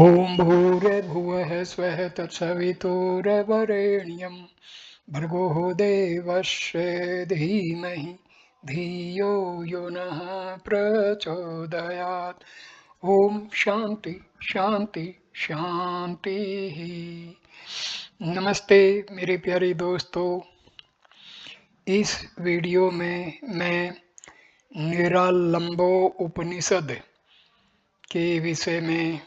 ॐ भूर्भुवः स्वः तत्सवितुर्वरेण्यं भर्गो देवस्य धीमहि धियो यो नः प्रचोदयात्। ओम शांति शांति शांति। नमस्ते मेरे प्यारे दोस्तों, इस वीडियो में मैं निरालंबो उपनिषद के विषय में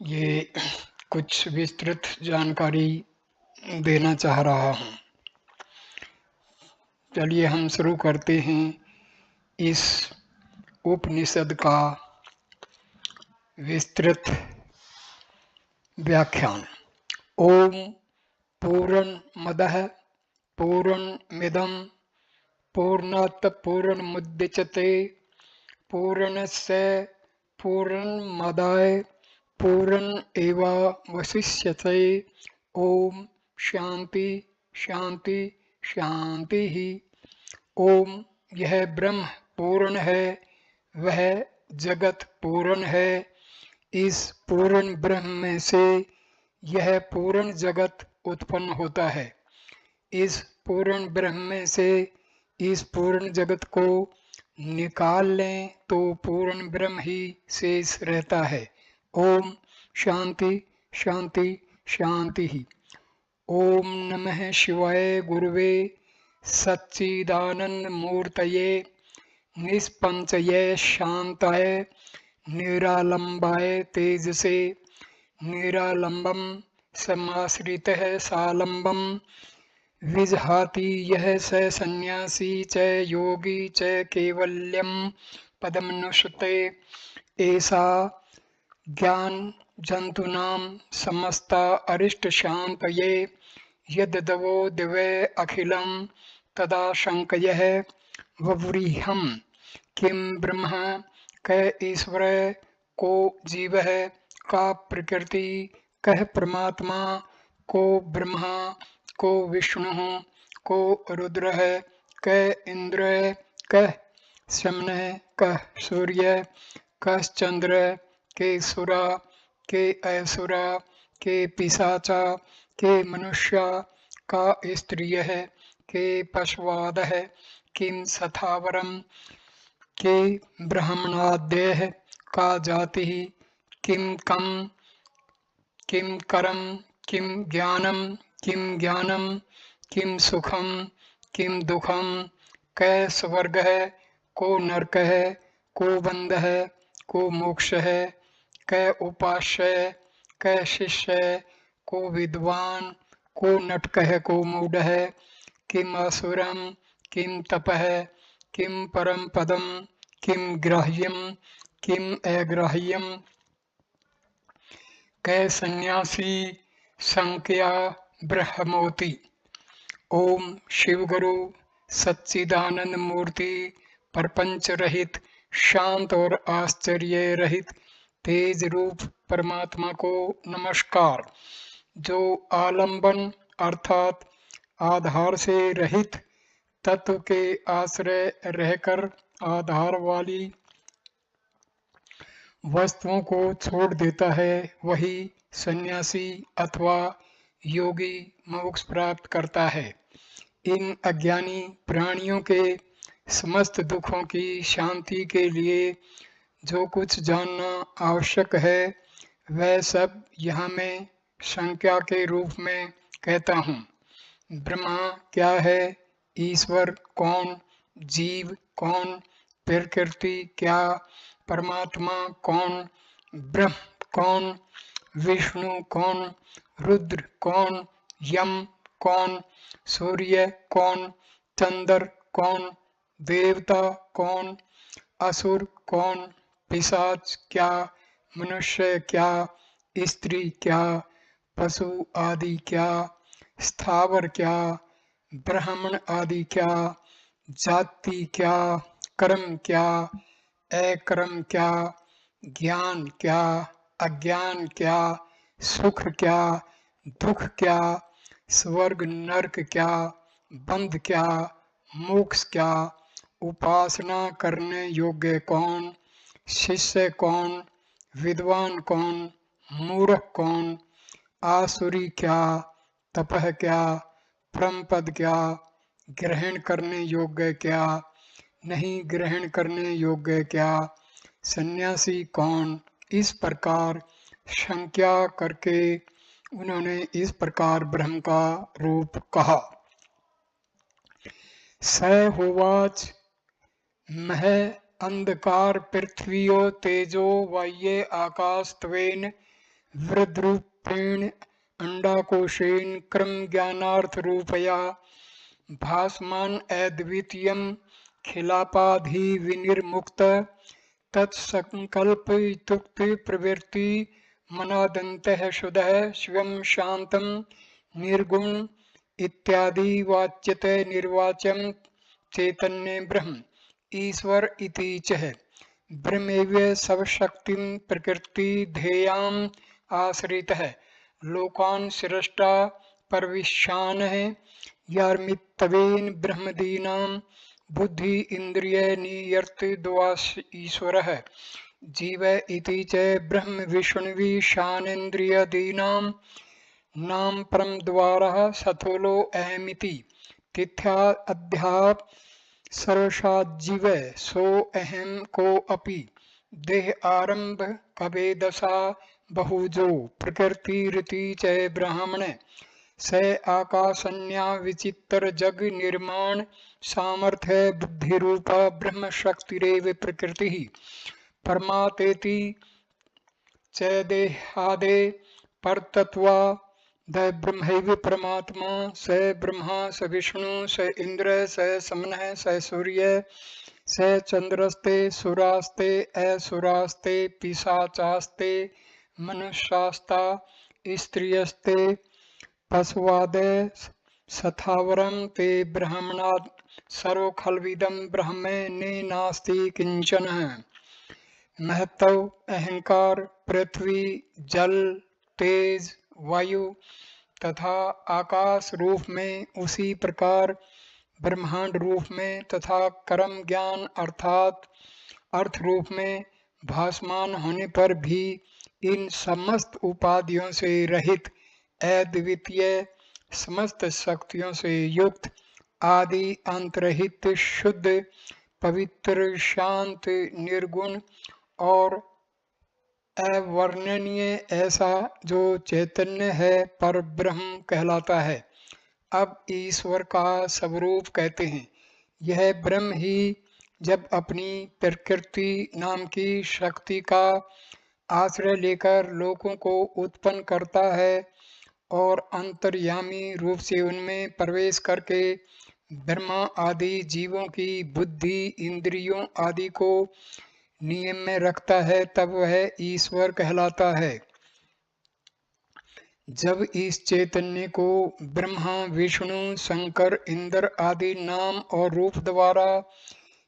ये कुछ विस्तृत जानकारी देना चाह रहा हूँ। चलिए हम शुरू करते हैं इस उपनिषद का विस्तृत व्याख्यान। ओम पूर्णमदः पूर्णमिदं पूर्णात् पूर्णमुदच्यते पूर्णस्य पूर्णमादाय पूर्णमेवावशिष्यते। ओम शांति शांति शांति ही। ओम यह ब्रह्म पूर्ण है, वह जगत पूर्ण है। इस पूर्ण ब्रह्म में से यह पूर्ण जगत उत्पन्न होता है। इस पूर्ण ब्रह्म में से इस पूर्ण जगत को निकाल लें तो पूर्ण ब्रह्म ही शेष रहता है। ओम शांति शांति शांति ही। ओम नमः शिवाय गुरुवे सच्चिदानंद मूर्तये निष्पंचये शांताय निरालंबाय तेजसे निरालंबम समाश्रितः सालंबम विजहाति यह स सन्यासी च योगी च कैवल्यम पदमनुष्यते। ऐसा ज्ञान जंतूनां समस्ता अरिष्ट शांतये यद्दवो दिवे अखिलं तदा शंकयः वव्रीहम्। किं ब्रह्म क ईश्वर को जीव है, का प्रकृति, कह परमात्मा, को ब्रह्मा, को विष्णु, को रुद्र है, कह इंद्र, कह शमन, कह सूर्य, कह चंद्र, के सुरा, के असुरा, के पिशाचा, के मनुष्य, का स्त्रिय है, के पशुवाद है, किम सथावरम, के ब्राह्मणाद्यः, का जाति, किम कम, किम करम, किम ज्ञानम, किम सुखम, किम दुखम, कै स्वर्ग है, को नरक है, को बंध है, को मोक्ष है, कै उपास्य, कै शिष्य, को विद्वान, को नटक है, को मूढ़ है, किम असुरम, किम तप है, किम परम पदम, किम ग्राह्यम, किम अग्राह्यम, कै सन्यासी संख्या ब्रह्मोति। ओम शिव गुरु सच्चिदानंद मूर्ति प्रपंच रहित शांत और आश्चर्य रहित तेज रूप परमात्मा को नमस्कार, जो आलंबन अर्थात आधार से रहित तत्व के आश्रय रहकर आधार वाली वस्तुओं को छोड़ देता है, वही सन्यासी अथवा योगी मोक्ष प्राप्त करता है। इन अज्ञानी प्राणियों के समस्त दुखों की शांति के लिए जो कुछ जानना आवश्यक है, वह सब यहाँ मैं संख्या के रूप में कहता हूँ। ब्रह्मा क्या है, ईश्वर कौन, जीव कौन, प्रकृति क्या, परमात्मा कौन, ब्रह्म कौन, विष्णु कौन, रुद्र कौन, यम कौन, सूर्य कौन, चंद्र कौन, देवता कौन, असुर कौन, पिशाच क्या, मनुष्य क्या, स्त्री क्या, पशु आदि क्या, स्थावर क्या, ब्राह्मण आदि क्या, जाति क्या, कर्म क्या, अकर्म क्या, ज्ञान क्या, अज्ञान क्या, सुख क्या, दुख क्या, स्वर्ग नरक क्या, बंध क्या, मोक्ष क्या, उपासना करने योग्य कौन, शिष्य कौन, विद्वान कौन, मूर्ख कौन, आसुरी क्या, तपह क्या, परमपद क्या, ग्रहण करने योग्य क्या, नहीं ग्रहण करने योग्य क्या, सन्यासी कौन, इस प्रकार शंका करके उन्होंने इस प्रकार ब्रह्म का रूप कहा। स होवाच मह अंधकार पृथ्वीयो तेजो वाये आकाश त्वेन वृद्रूपेण अंडाकोशेन क्रम ज्ञानार्थ रूपया भासमान अद्वितीयम खिलापाधि विनिर्मुक्त तत्संकल्प इत्युक्ति प्रवृत्ति मनादन्तः शुद्धः शिवम शांतम निर्गुण इत्यादि वाच्यते निर्वाच्यम चैतन्य ब्रह्म ईश्वर इति च ब्रह्मेव सर्वशक्तिं प्रकृति ध्येयाम आश्रितः लोकान् सृष्टा परविशानः यार्मित्तवेन ब्रह्मदीनां बुद्धि इंद्रिय नियर्त द्वास ईश्वरः जीव इति च ब्रह्म विष्णुवि शानेन्द्रियदीनां नाम परम द्वारः सथोलो अहमिति तिथ्या अध्याप सर्वसाजीव सो अहम को अपि देह आरंभ कवे दशा बहुजो प्रकृति रीति च ब्राह्मण स आकाशन्या विचित्र जग निर्माण सामर्थ्य बुद्धि रूपा ब्रह्म शक्तिरेव प्रकृति परमातेति च देहादे परतत्वा द ब्रह्मैव परमात्मा स ब्रह्मा स विष्णु स इंद्र स समनः स सूर्य स चंद्रस्ते सुरास्ते असुरास्ते पिशाचास्ते मनुष्यास्ता स्त्रियस्ते पशुवादय सथावरम ते ब्रह्मणात् सर्वखल्विदं ब्रह्म ने नास्ति किंचन। महत्व अहंकार पृथ्वी जल तेज वायु तथा आकाश रूप में उसी प्रकार ब्रह्मांड रूप में तथा कर्म ज्ञान अर्थात अर्थ रूप में भासमान होने पर भी इन समस्त उपाधियों से रहित अद्वितीय समस्त शक्तियों से युक्त आदि अंतरहित शुद्ध पवित्र शांत निर्गुण और अवर्णनीय ऐसा जो चैतन्य है पर ब्रह्म कहलाता है। अब ईश्वर का स्वरूप कहते हैं। यह ब्रह्म ही जब अपनी प्रकृति नाम की शक्ति का आश्रय लेकर लोगों को उत्पन्न करता है और अंतर्यामी रूप से उनमें प्रवेश करके ब्रह्मा आदि जीवों की बुद्धि इंद्रियों आदि को नियम में रखता है तब वह ईश्वर कहलाता है। जब इस चैतन्य को ब्रह्मा विष्णु शंकर इंद्र आदि नाम और रूप द्वारा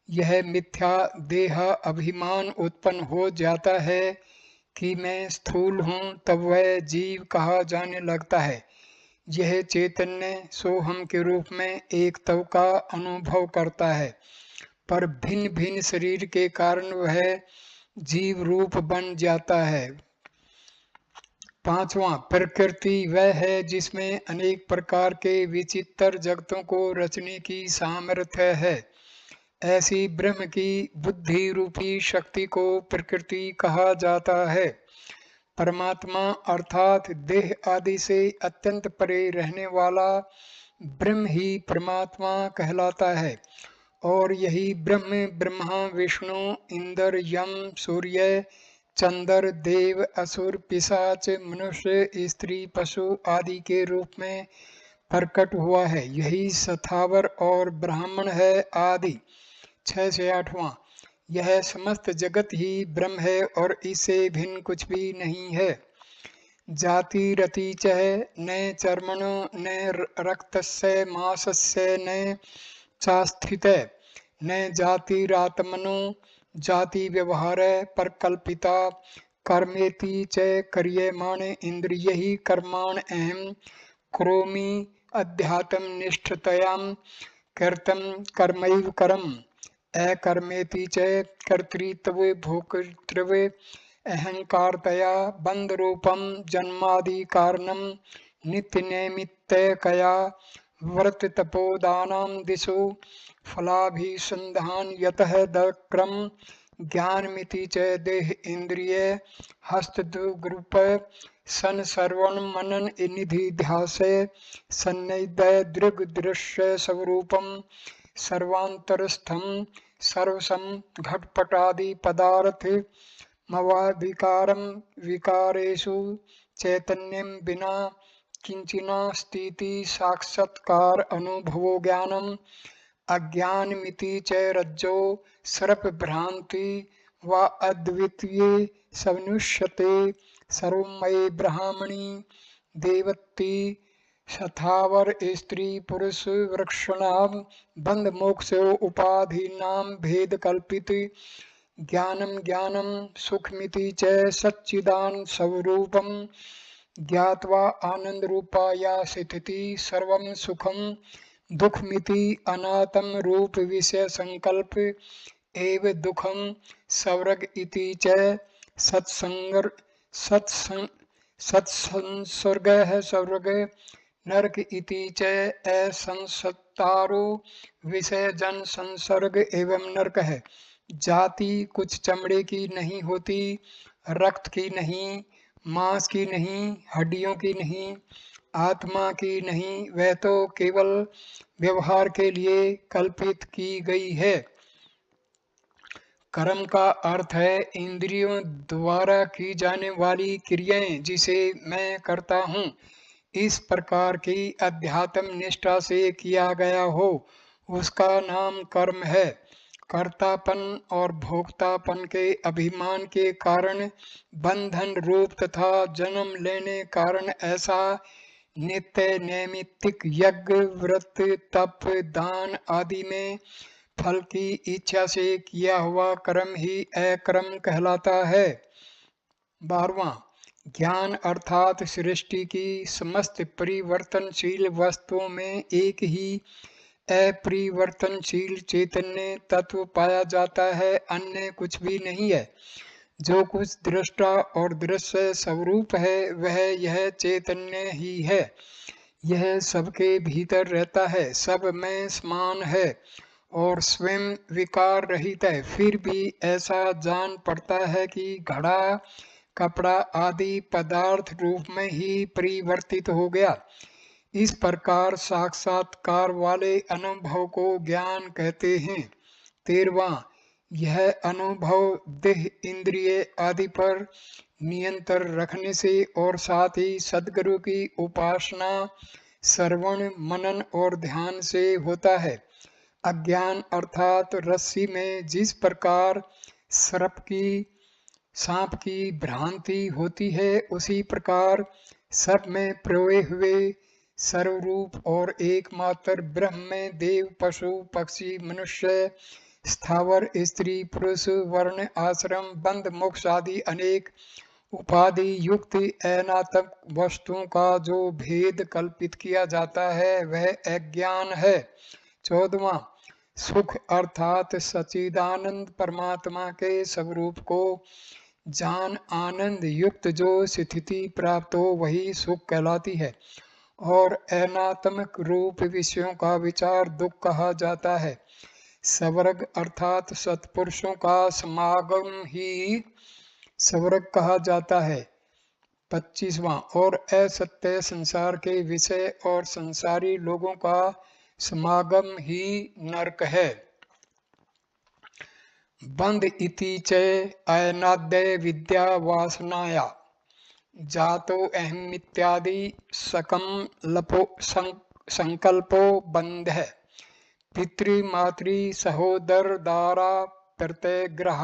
यह मिथ्या देह अभिमान उत्पन्न हो जाता है कि मैं स्थूल हूँ तब वह जीव कहा जाने लगता है। यह चैतन्य सोहम के रूप में एकत्व का अनुभव करता है पर भिन्न भिन्न शरीर के कारण वह जीव रूप बन जाता है। पांचवा प्रकृति वह है जिसमें अनेक प्रकार के विचित्र जगतों को रचने की सामर्थ्य है। ऐसी ब्रह्म की बुद्धि रूपी शक्ति को प्रकृति कहा जाता है। परमात्मा अर्थात देह आदि से अत्यंत परे रहने वाला ब्रह्म ही परमात्मा कहलाता है और यही ब्रह्म ब्रह्मा विष्णु इंद्र यम सूर्य चंद्र देव असुर पिशाच मनुष्य स्त्री पशु आदि के रूप में प्रकट हुआ है। यही सथावर और ब्राह्मण है आदि। 6 से 8वां यह समस्त जगत ही ब्रह्म है और इससे भिन्न कुछ भी नहीं है। जाति रति चह न चर्मणो न रक्तस्य मांसस्य न चास्थित न जातिरात्मनो जाति व्यवहार परकल्पिता कर्मेति च क्रियमाण इंद्रियैः कर्माण अहम करोमि अध्यात्म निष्ठतयां कर्तम कर्मैव करम अकर्मेति च कर्तृत्व भोक्तृत्व अहंकारतया बंध रूपम जन्मादि कारणम नित्य नैमित्तकया व्रत तपोदानां दिशो फलाभिसंधान यतः दक्रम ज्ञानमिति च देह इंद्रिय हस्तद्रुप सन श्रवण मनन निधि ध्यास सन्निधय दृग दृश्य स्वरूपम सर्वांतरस्थम सर्वसम घटपटादि पदार्थ मवाधिकारम विकारेषु चैतन्यम बिना किंचिनास्तीति साक्षात्कार अनुभवो ज्ञानम अज्ञानमिति च रज्जो सर्प भ्रांति व अद्वितीय सवनुष्यते सर्वमये ब्राह्मणी देवती शथावर स्त्री पुरुष वृक्षणाम बंध मोक्षो उपाधीनाम भेद कल्पित ज्ञानम ज्ञानम सुखमिति च सच्चिदान स्वरूपम ज्ञात्वा आनंद रूपाया स्थिति सर्वं सुखम दुखमिति अनात्म रूप विषय संकल्प एव दुखम स्वर्ग इति च सत्संसर्गः स्वर्ग नरक इति च असंसत्तारो विषय जन संसर्ग एवं नरक है। जाति कुछ चमड़े की नहीं होती, रक्त की नहीं, मांस की नहीं, हड्डियों की नहीं, आत्मा की नहीं, वह तो केवल व्यवहार के लिए कल्पित की गई है। कर्म का अर्थ है इंद्रियों द्वारा की जाने वाली क्रियाएं जिसे मैं करता हूँ। इस प्रकार की अध्यात्म निष्ठा से किया गया हो उसका नाम कर्म है। कर्तापन और भोक्तापन के अभिमान के कारण बंधन रूप तथा जन्म लेने कारण ऐसा नित्य नैमित्तिक यज्ञ व्रत तप दान आदि में फल की इच्छा से किया हुआ कर्म ही अकर्म कहलाता है। 12वां ज्ञान अर्थात सृष्टि की समस्त परिवर्तनशील वस्तुओं में एक ही अपरिवर्तनशील चैतन्य तत्व पाया जाता है, अन्य कुछ भी नहीं है। जो कुछ दृष्टा और दृश्य स्वरूप है वह यह चैतन्य ही है। यह सबके भीतर रहता है, सब में समान है और स्वयं विकार रहित है। फिर भी ऐसा जान पड़ता है कि घड़ा कपड़ा आदि पदार्थ रूप में ही परिवर्तित हो गया। इस प्रकार साक्षात्कार वाले अनुभव को ज्ञान कहते हैं। 13वां यह अनुभव देह इंद्रिय आदि पर नियंत्रण रखने से और साथ ही सद्गुरु की उपासना श्रवण मनन और ध्यान से होता है। अज्ञान अर्थात रस्सी में जिस प्रकार सांप की भ्रांति होती है उसी प्रकार सब में प्रोए हुए सर्वरूप और एकमात्र ब्रह्म में देव पशु पक्षी मनुष्य स्थावर स्त्री पुरुष वर्ण आश्रम बंध मोक्ष आदि अनेक उपाधि युक्त अनात्म वस्तुओं का जो भेद कल्पित किया जाता है वह अज्ञान है। 14वां सुख अर्थात सच्चिदानंद परमात्मा के स्वरूप को जान आनंद युक्त जो स्थिति प्राप्त हो वही सुख कहलाती है और अनात्मक रूप विषयों का विचार दुख कहा जाता है। स्वर्ग अर्थात सत्पुरुषों का समागम ही स्वर्ग कहा जाता है। 25वां और असत्य संसार के विषय और संसारी लोगों का समागम ही नरक है। बंध इति च अनाद्य विद्या वासनाया जातो अहम इत्यादि सकम लपो संकल्पो बंध है। पितृमातृ सहोदर दारा प्रत्यग्रह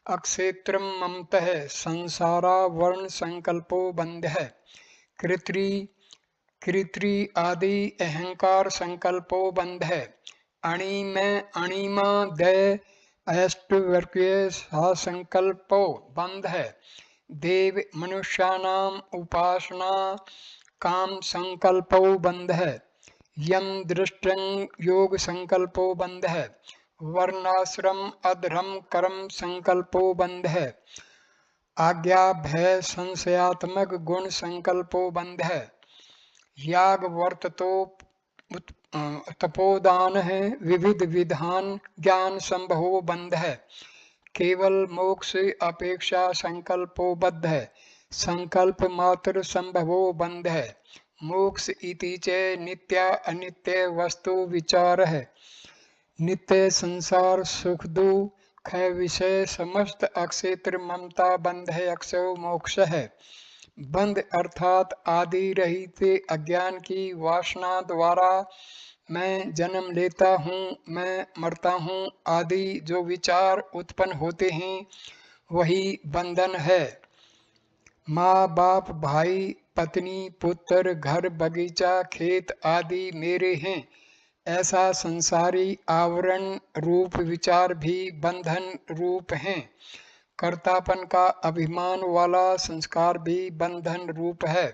अक्षेत्रम ममतः संसारा वर्ण संकल्पो बंध है। कृत्रि आदि अहंकार संकल्पो बंध है। अणिमा दय अष्टवर्गीय संकल्पो बंध है। देव मनुष्यानाम उपासना काम संकल्पो बंध है। यम दृष्टं योग संकल्पो बंध है। वर्णाश्रम अधर्म कर्म संकल्पो बंध है। आज्ञा भय संशयात्मक गुण संकल्पो बंध है। याग वर्ततो तपोदान है, विविध विधान ज्ञान संभवो बंध है। केवल मोक्ष अपेक्षा संकल्पो बद्ध है, संकल्प मात्र संभवो बंध है। मोक्ष इति च नित्य अनित्य वस्तु विचार है। नित्य संसार सुख दुख विषय समस्त अक्षेत्र ममता बंध है, अक्षय मोक्ष है। बंध अर्थात आदि रहित अज्ञान की वासना द्वारा मैं जन्म लेता हूँ, मैं मरता हूँ आदि जो विचार उत्पन्न होते हैं वही बंधन है। माँ बाप भाई पत्नी पुत्र घर बगीचा खेत आदि मेरे हैं, ऐसा संसारी आवरण रूप विचार भी बंधन रूप हैं। कर्तापन का अभिमान वाला संस्कार भी बंधन रूप है।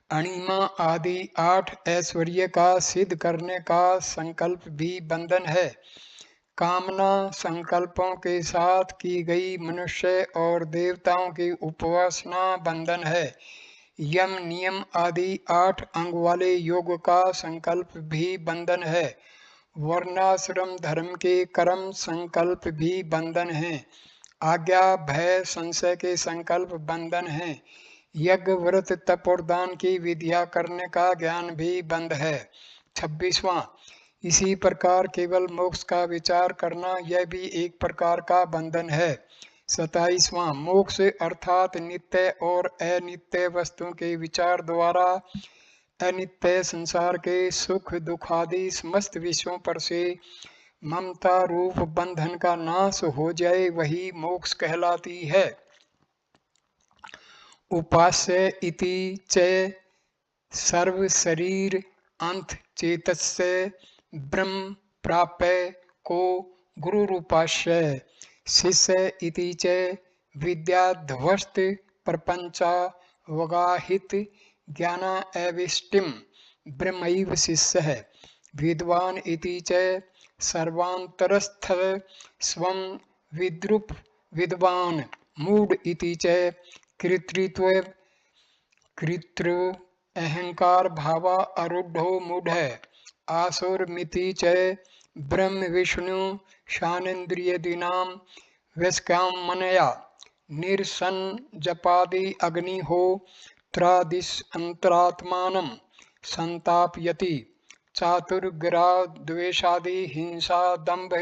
अणिमा आदि 8 ऐश्वर्य का सिद्ध करने का संकल्प भी बंधन है। कामना संकल्पों के साथ की गई मनुष्य और देवताओं की उपासना बंधन है। यम नियम आदि 8 अंग वाले योग का संकल्प भी बंधन है। वर्णाश्रम धर्म के कर्म संकल्प भी बंधन है। आज्ञा भय संशय के संकल्प बंधन है। यज्ञ व्रत तप और दान की विधिया करने का ज्ञान भी बंध है। 26वां इसी प्रकार केवल मोक्ष का विचार करना यह भी एक प्रकार का बंधन है। 27वां मोक्ष अर्थात नित्य और अनित्य वस्तुओं के विचार द्वारा अनित्य संसार के सुख दुखादि समस्त विषयों पर से ममता रूप बंधन का नाश हो जाए, वही मोक्ष कहलाती है। उपास्य इति च सर्व शरीर अंत चेतस्य ब्रह्म प्राप्य को गुरु रूपास्य। शिष्य इति च विद्याध्वस्त प्रपंचा वगाहित ज्ञाना एविष्टिम ब्रह्मैव शिष्य है। विद्वान इति च सर्वांतरस्थ स्वं विद्रुप विद्वान। मूढ़ इति च कृतृत्व कृतृ अहंकार भावा आरूढ़ो मूढ़। आसुर मिति च ब्रह्म विष्णु शानेन्द्रियदीनां वैस्कामनया निरसन जपादि अग्निहो त्रादिश अंतरात्मानं संतापयति। चातुर्ग्रा द्वेषादि हिंसा दंभ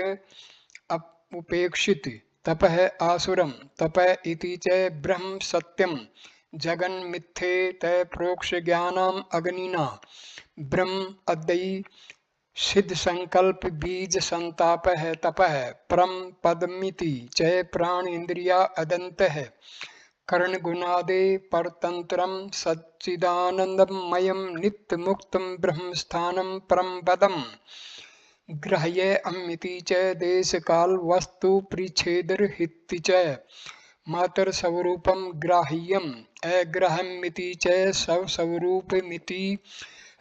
उपेक्षित तपः आसुरम। तप इति च ब्रह्म सत्यम जगन मिथ्ये तय प्रोक्ष ज्ञानम अग्निना ब्रह्म अद्वयी सिद्ध संकल्प बीज संताप है। तप है परम पदमिति च प्राण इंद्रिया अदंत है। कर्ण गुणादे परतंत्रम सच्चिदानंदमयम नित्य मुक्तम ब्रह्म स्थानम परम पदम। ग्राह्य अमिति च देश काल वस्तु परिच्छेदरहित च मातर स्वरूपम ग्राह्यम। अग्राह्यमिति च स्वरूपमिति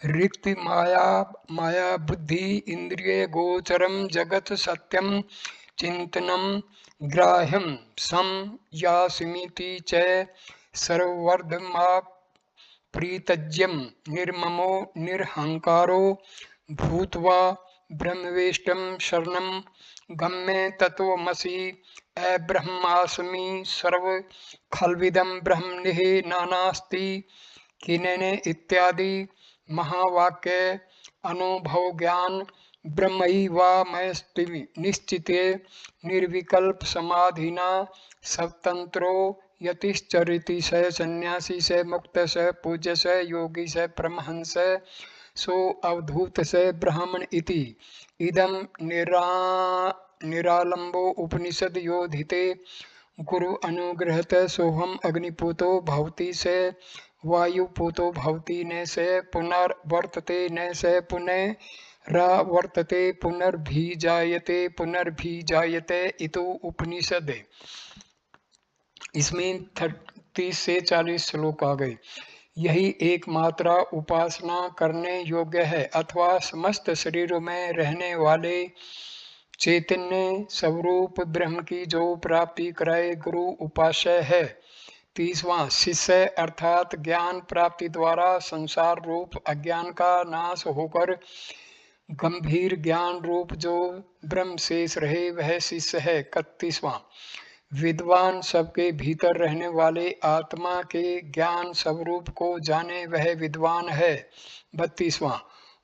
रिक्त माया माया बुद्धि इंद्रिय गोचरम जगत सत्यम चिंतनम ग्राह्यम। सम यासमिति च सर्ववर्धमा प्रीतज्यम निर्ममो निर्हंकारो भूत्वा ब्रह्मवेष्टम शरणम गम्य तत्वमसि अब्रह्मास्मि सर्व खल्विदं ब्रह्म निहि नानास्ति किनेने इत्यादि महावाक्य अनुभव ज्ञान ब्रह्मैवास्मि निश्चिते निर्विकल्प समाधिना स्वतंत्रो यतिश्चरिति से सन्यासी से मुक्त से पूज्य से योगी से परमहंस सो अवधूत से ब्राह्मण इति। इदम निरालंबो उपनिषद योधिते गुरु अनुग्रहत सोहम अग्निपूतो भवति से वायुपूतो भवति न से पुनर्वर्तते न से पुनः रावर्तते पुनर्भिजायते पुनर्भिजायते इतो उपनिषद। इसमें 30 से 40 श्लोक आ गए। यही एक मात्रा उपासना करने योग्य है अथवा समस्त शरीरों में रहने वाले चैतन्य स्वरूप ब्रह्म की जो प्राप्ति कराए गुरु उपास्य है। 30वां, शिष्य अर्थात ज्ञान प्राप्ति द्वारा संसार रूप अज्ञान का नाश होकर गंभीर ज्ञान रूप जो ब्रह्म शेष रहे वह शिष्य है। 31वां, विद्वान सबके भीतर रहने वाले आत्मा के ज्ञान स्वरूप को जाने वह विद्वान है। 32वां,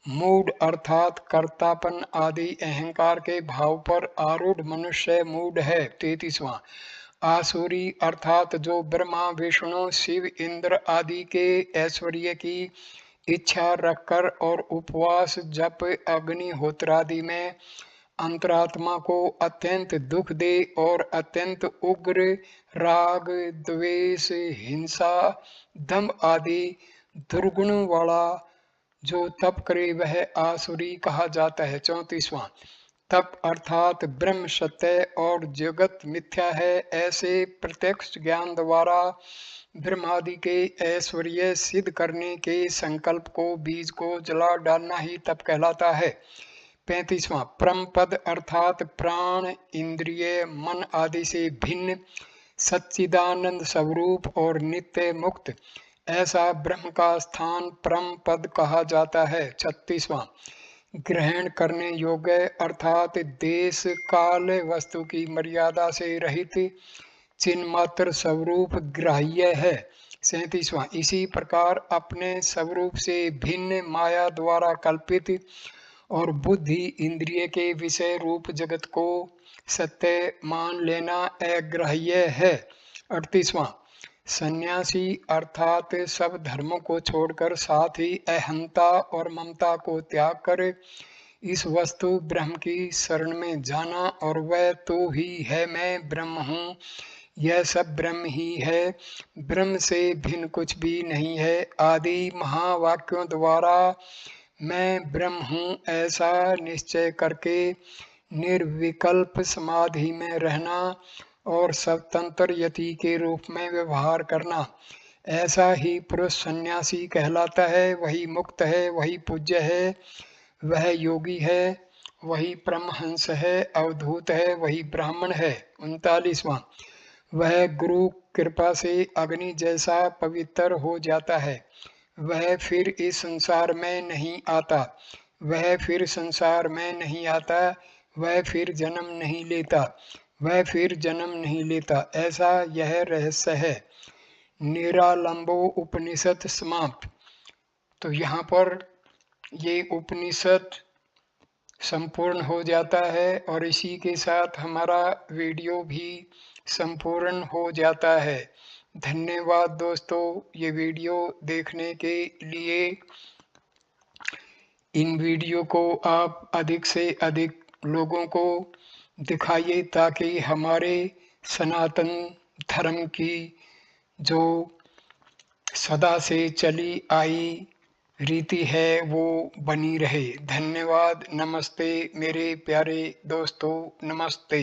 मूढ़ अर्थात कर्तापन आदि अहंकार के भाव पर आरूढ़ मनुष्य मूढ़ है। 33वां, आसुरी अर्थात जो ब्रह्मा विष्णु शिव इंद्र आदि के ऐश्वर्य की इच्छा रखकर और उपवास जप अग्निहोत्रादि में अंतरात्मा को अत्यंत दुख दे और अत्यंत उग्र राग द्वेष हिंसा दम्भ आदि दुर्गुण वाला जो तप करे वह आसुरी कहा जाता है। 34वां, तप अर्थात ब्रह्म सत्य और जगत मिथ्या है ऐसे प्रत्यक्ष ज्ञान द्वारा ब्रह्मादि के ऐश्वर्य सिद्ध करने के संकल्प को बीज को जला डालना ही तप कहलाता है। 35वां, परम पद अर्थात प्राण इंद्रिय मन आदि से भिन्न सच्चिदानंद स्वरूप और नित्य मुक्त ऐसा ब्रह्म का स्थान परम पद कहा जाता है। 36वां, ग्रहण करने योग्य अर्थात देश काल वस्तु की मर्यादा से रहित चिन्ह मात्र स्वरूप ग्राह्य है। 37वां, इसी प्रकार अपने स्वरूप से भिन्न माया द्वारा कल्पित और बुद्धि इंद्रिय के विषय रूप जगत को सत्य मान लेना अग्राह्य है। 38वां, सन्यासी अर्थात सब धर्मों को छोड़कर साथ ही अहंता और ममता को त्याग कर इस वस्तु ब्रह्म की शरण में जाना और वह तो ही है, मैं ब्रह्म हूँ, यह सब ब्रह्म ही है, ब्रह्म से भिन्न कुछ भी नहीं है आदि महावाक्यों द्वारा मैं ब्रह्म हूँ ऐसा निश्चय करके निर्विकल्प समाधि में रहना और स्वतंत्र यति के रूप में व्यवहार करना, ऐसा ही पुरुष सन्यासी कहलाता है। वही मुक्त है, वही पूज्य है, वह योगी है, वही परमहंस है, अवधूत है, वही ब्राह्मण है। 39वां, वह गुरु कृपा से अग्नि जैसा पवित्र हो जाता है, वह फिर इस संसार में नहीं आता, वह फिर संसार में नहीं आता, वह फिर जन्म नहीं लेता, वह फिर जन्म नहीं लेता, ऐसा यह रहस्य है। निरालंबो उपनिषद समाप्त। तो यहाँ पर ये उपनिषद संपूर्ण हो जाता है और इसी के साथ हमारा वीडियो भी संपूर्ण हो जाता है। धन्यवाद दोस्तों ये वीडियो देखने के लिए। इन वीडियो को आप अधिक से अधिक लोगों को दिखाइए ताकि हमारे सनातन धर्म की जो सदा से चली आई रीति है वो बनी रहे। धन्यवाद। नमस्ते मेरे प्यारे दोस्तों, नमस्ते।